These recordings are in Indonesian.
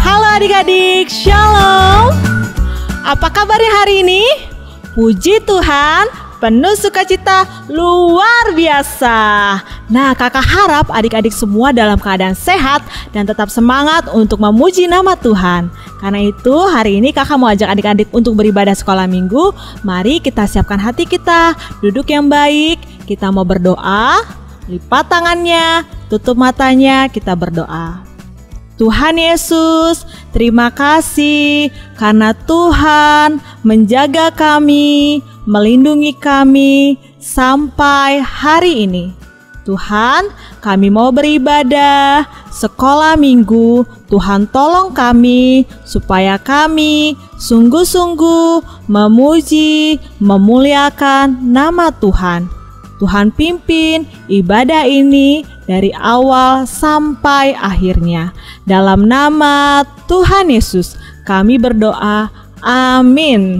Halo adik-adik, Shalom. Apa kabarnya hari ini? Puji Tuhan, penuh sukacita luar biasa. Nah, kakak harap adik-adik semua dalam keadaan sehat dan tetap semangat untuk memuji nama Tuhan. Karena itu hari ini kakak mau ajak adik-adik untuk beribadah sekolah minggu. Mari kita siapkan hati kita, duduk yang baik. Kita mau berdoa, lipat tangannya, tutup matanya, kita berdoa. Tuhan Yesus, terima kasih karena Tuhan menjaga kami, melindungi kami sampai hari ini. Tuhan, kami mau beribadah sekolah minggu. Tuhan tolong kami supaya kami sungguh-sungguh memuji, memuliakan nama Tuhan. Tuhan pimpin ibadah ini dari awal sampai akhirnya. Dalam nama Tuhan Yesus kami berdoa, amin.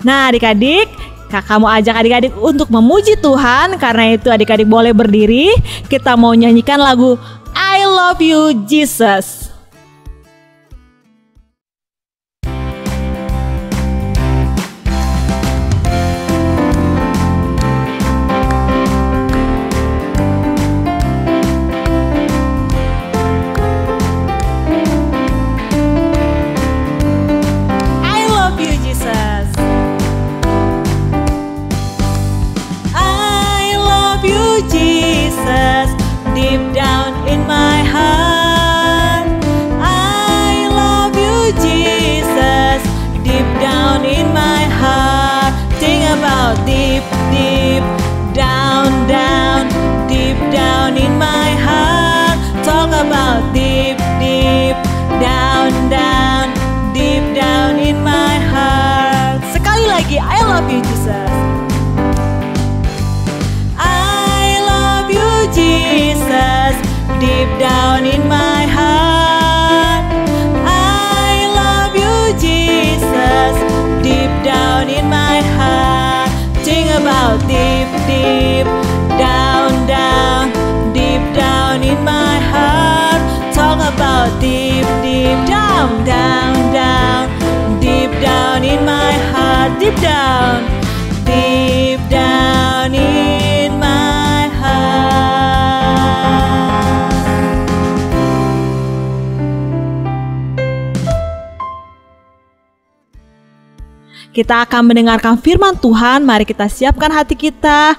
Nah adik-adik, kakak mau ajak adik-adik untuk memuji Tuhan. Karena itu adik-adik boleh berdiri. Kita mau nyanyikan lagu I Love You Jesus. Jesus, deep down in my heart, I love you, Jesus, deep down in my heart. Think about deep, deep down, down, deep down in my heart. Talk about deep, deep down, down, deep down in my heart. Sekali lagi, I love you, Jesus. Jesus, deep down in my heart, I love you, Jesus, deep down in my heart. Think about deep, deep down, down, deep down in my heart. Talk about deep, deep down, down, down, deep down in my heart. Deep down, deep down in my heart. Kita akan mendengarkan firman Tuhan. Mari kita siapkan hati kita.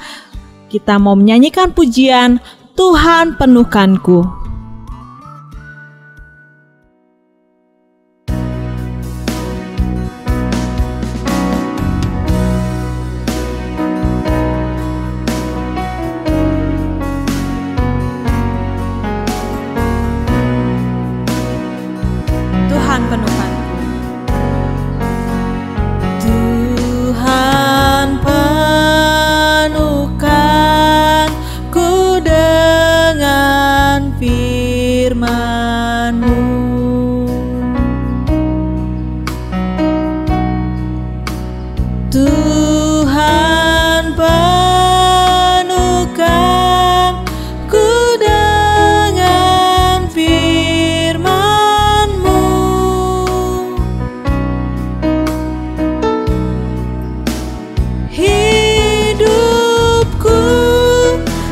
Kita mau menyanyikan pujian Tuhan Penuhkanku. Tuhan penuhkanku. Tuhan penuhkanku dengan firman-Mu. Hidupku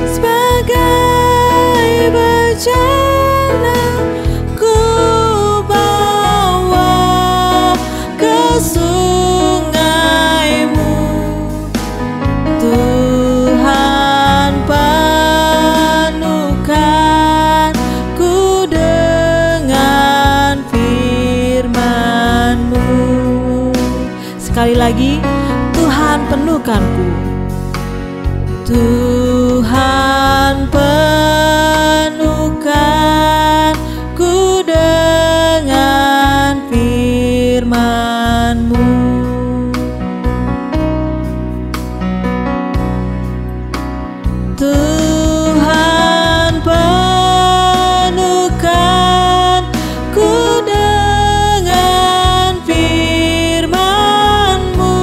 sebagai bencana ku bawa ke sungai-Mu. Tuhan penuhkanku dengan firman-Mu. Sekali lagi, Tuhan penuhkanku. Tuhan penuhkanku dengan firman-Mu. Tuhan penuhkanku dengan firman-Mu.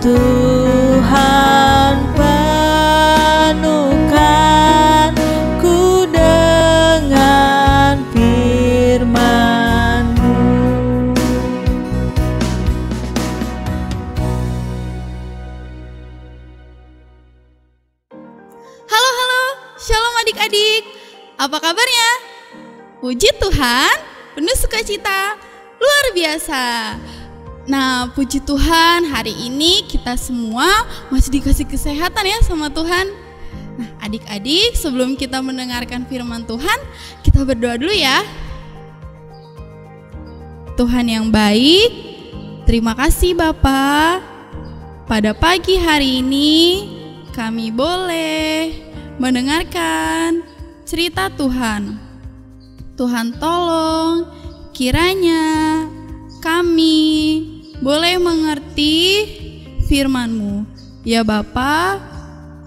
Tuhan, penuhkan ku dengan firman-Mu. Halo, shalom adik-adik. Apa kabarnya? Puji Tuhan, penuh sukacita, luar biasa. Nah, puji Tuhan, hari ini kita semua masih dikasih kesehatan ya sama Tuhan. Nah, adik-adik, sebelum kita mendengarkan firman Tuhan, kita berdoa dulu ya. Tuhan yang baik, terima kasih Bapa. Pada pagi hari ini kami boleh mendengarkan cerita Tuhan. Tuhan tolong kiranya kami boleh mengerti firman-Mu. Ya Bapa,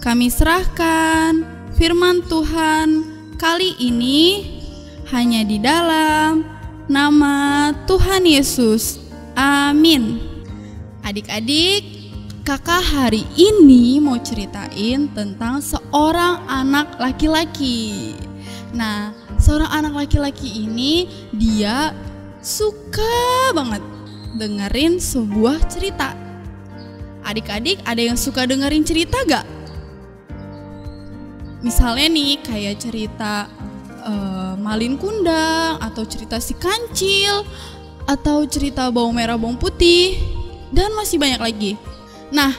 kami serahkan firman Tuhan kali ini hanya di dalam nama Tuhan Yesus. Amin. Adik-adik, kakak hari ini mau ceritain tentang seorang anak laki-laki. Nah, seorang anak laki-laki ini dia suka banget dengerin sebuah cerita. Adik-adik, ada yang suka dengerin cerita gak? Misalnya nih kayak cerita Malin Kundang, atau cerita Si Kancil, atau cerita Bawang Merah Bawang Putih, dan masih banyak lagi. Nah,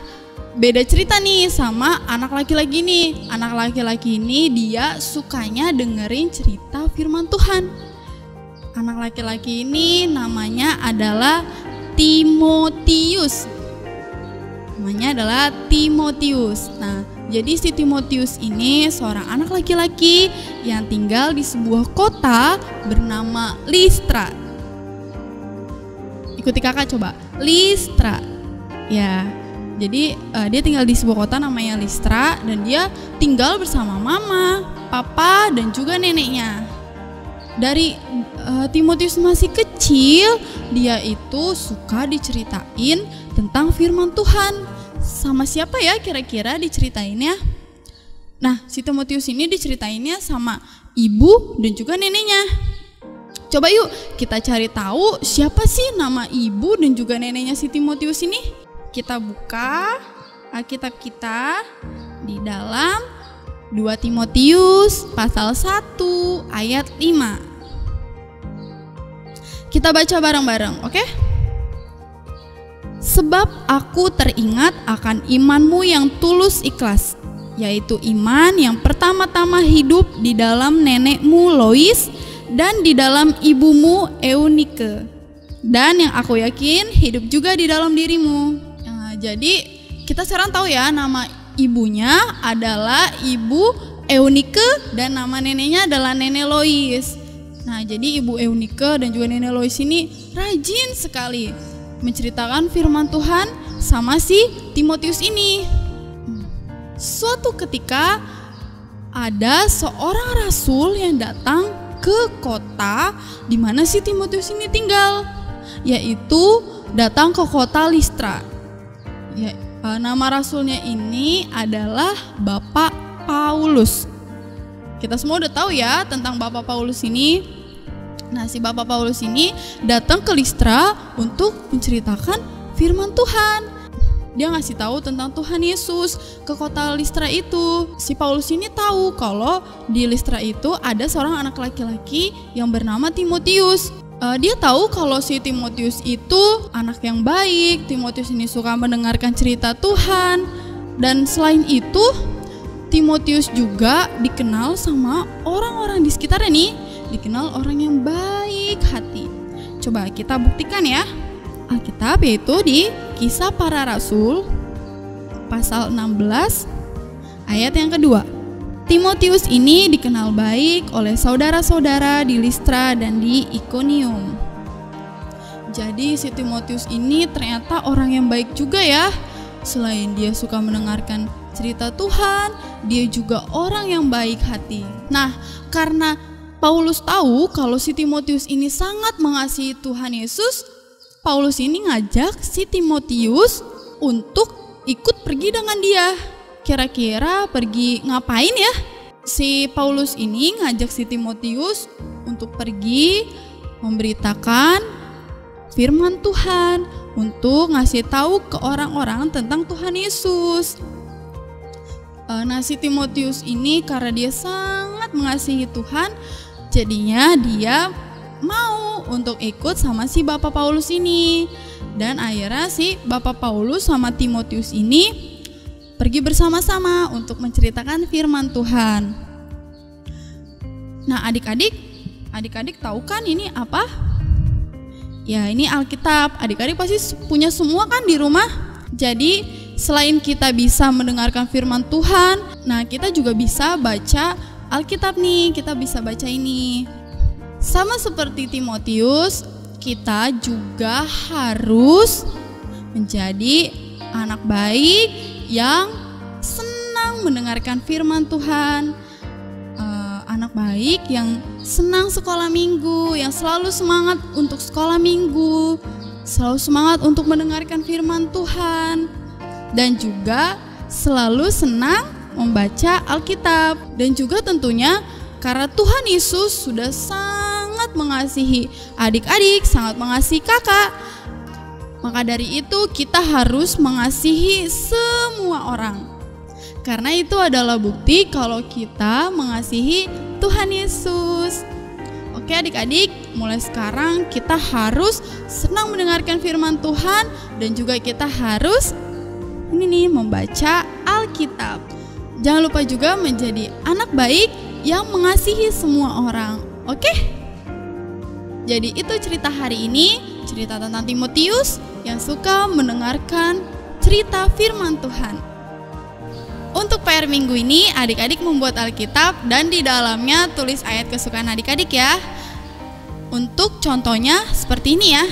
beda cerita nih sama anak laki-laki nih. Anak laki-laki ini dia sukanya dengerin cerita firman Tuhan. Anak laki-laki ini namanya adalah Timotius. Namanya adalah Timotius. Nah, jadi si Timotius ini seorang anak laki-laki yang tinggal di sebuah kota bernama Listra. Ikuti kakak coba, Listra. Ya. Jadi dia tinggal di sebuah kota namanya Listra, dan dia tinggal bersama mama, papa, dan juga neneknya. Dari Timotius masih kecil, dia itu suka diceritain tentang firman Tuhan. Sama siapa ya kira-kira diceritainnya? Nah, si Timotius ini diceritainnya sama ibu dan juga neneknya. Coba yuk kita cari tahu siapa sih nama ibu dan juga neneknya si Timotius ini. Kita buka Alkitab kita di dalam 2 Timotius pasal 1 ayat 5. Kita baca bareng-bareng, oke? Sebab aku teringat akan imanmu yang tulus ikhlas, yaitu iman yang pertama-tama hidup di dalam nenekmu Lois dan di dalam ibumu Eunike, dan yang aku yakin hidup juga di dalam dirimu. Jadi kita sekarang tahu ya nama ibunya adalah Ibu Eunike dan nama neneknya adalah Nenek Lois. Nah, jadi Ibu Eunike dan juga Nenek Lois ini rajin sekali menceritakan firman Tuhan sama si Timotius ini. Suatu ketika ada seorang rasul yang datang ke kota di mana si Timotius ini tinggal, yaitu datang ke kota Listra. Ya, nama rasulnya ini adalah Bapak Paulus. Kita semua udah tahu ya tentang Bapak Paulus ini. Nah, si Bapak Paulus ini datang ke Listra untuk menceritakan firman Tuhan. Dia ngasih tahu tentang Tuhan Yesus ke kota Listra itu. Si Paulus ini tahu kalau di Listra itu ada seorang anak laki-laki yang bernama Timotius. Dia tahu kalau si Timotius itu anak yang baik. Timotius ini suka mendengarkan cerita Tuhan. Dan selain itu, Timotius juga dikenal sama orang-orang di sekitarnya nih, dikenal orang yang baik hati. Coba kita buktikan ya. Alkitab yaitu di Kisah Para Rasul pasal 16 ayat yang kedua. Timotius ini dikenal baik oleh saudara-saudara di Listra dan di Ikonium. Jadi si Timotius ini ternyata orang yang baik juga ya. Selain dia suka mendengarkan cerita Tuhan, dia juga orang yang baik hati. Nah, karena Paulus tahu kalau si Timotius ini sangat mengasihi Tuhan Yesus, Paulus ini ngajak si Timotius untuk ikut pergi dengan dia. Kira-kira pergi ngapain ya? Si Paulus ini ngajak si Timotius untuk pergi memberitakan firman Tuhan, untuk ngasih tahu ke orang-orang tentang Tuhan Yesus. Nah, si Timotius ini karena dia sangat mengasihi Tuhan, jadinya dia mau untuk ikut sama si Bapak Paulus ini. Dan akhirnya si Bapak Paulus sama Timotius ini pergi bersama-sama untuk menceritakan firman Tuhan. Nah, adik-adik tahu kan ini apa? Ya, ini Alkitab. Adik-adik pasti punya semua kan di rumah. Jadi selain kita bisa mendengarkan firman Tuhan, nah kita juga bisa baca Alkitab nih. Kita bisa baca ini. Sama seperti Timotius, kita juga harus menjadi anak baik yang senang mendengarkan firman Tuhan, anak baik yang senang sekolah minggu, yang selalu semangat untuk sekolah minggu, selalu semangat untuk mendengarkan firman Tuhan, dan juga selalu senang membaca Alkitab. Dan juga tentunya karena Tuhan Yesus sudah sangat mengasihi adik-adik, sangat mengasihi kakak, maka dari itu kita harus mengasihi semua orang. Karena itu adalah bukti kalau kita mengasihi Tuhan Yesus. Oke adik-adik, mulai sekarang kita harus senang mendengarkan firman Tuhan, dan juga kita harus membaca Alkitab. Jangan lupa juga menjadi anak baik yang mengasihi semua orang. Oke? Jadi itu cerita hari ini, cerita tentang Timotius yang suka mendengarkan cerita firman Tuhan. Untuk PR minggu ini, adik-adik membuat Alkitab dan di dalamnya tulis ayat kesukaan adik-adik ya. Untuk contohnya seperti ini ya.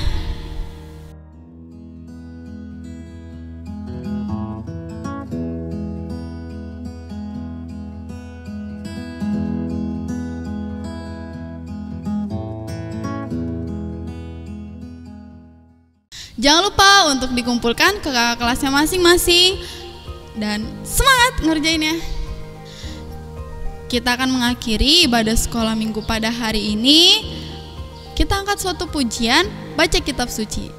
Jangan lupa untuk dikumpulkan ke kakak kelasnya masing-masing dan semangat ngerjainnya. Kita akan mengakhiri ibadah sekolah minggu pada hari ini. Kita angkat suatu pujian, baca kitab suci.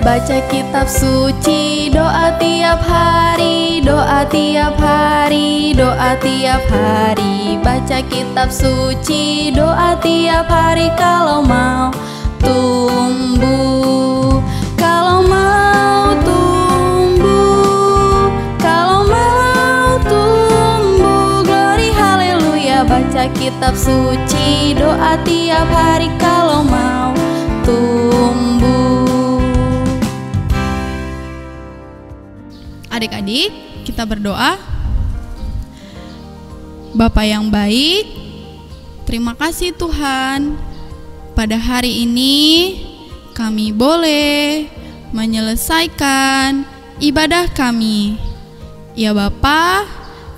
Baca kitab suci, doa tiap hari, doa tiap hari, doa tiap hari. Baca kitab suci, doa tiap hari kalau mau tumbuh, kalau mau tumbuh, kalau mau tumbuh. Glory haleluya. Baca kitab suci, doa tiap hari kalau mau tumbuh. Adik-adik, kita berdoa. Bapa yang baik, terima kasih Tuhan. Pada hari ini kami boleh menyelesaikan ibadah kami. Ya Bapa,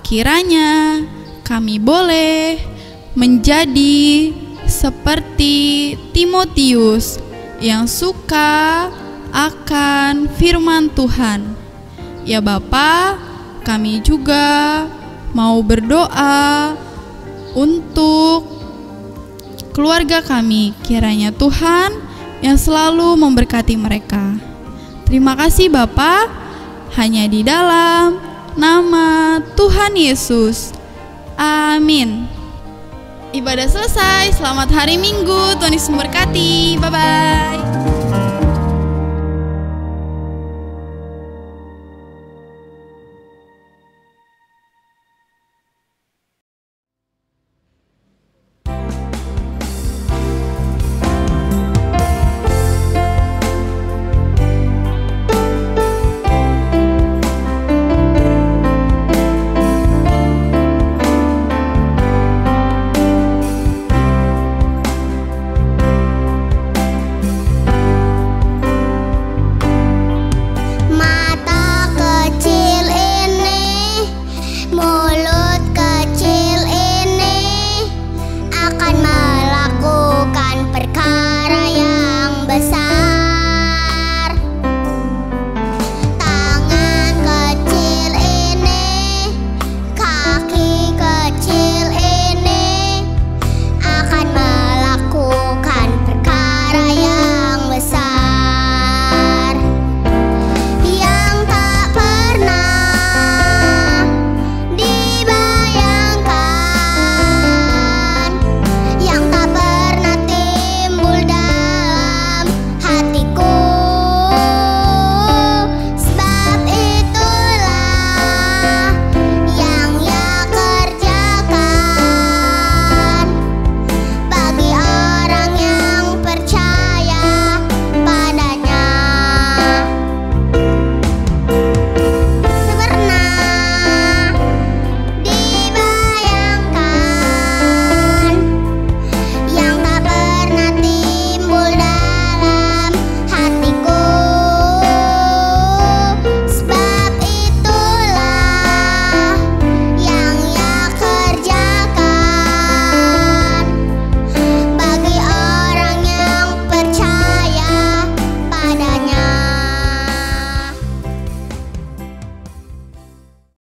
kiranya kami boleh menjadi seperti Timotius yang suka akan firman Tuhan. Ya Bapa, kami juga mau berdoa untuk keluarga kami. Kiranya Tuhan yang selalu memberkati mereka. Terima kasih Bapa, hanya di dalam nama Tuhan Yesus. Amin. Ibadah selesai, selamat hari Minggu, Tuhan Yesus memberkati. Bye-bye.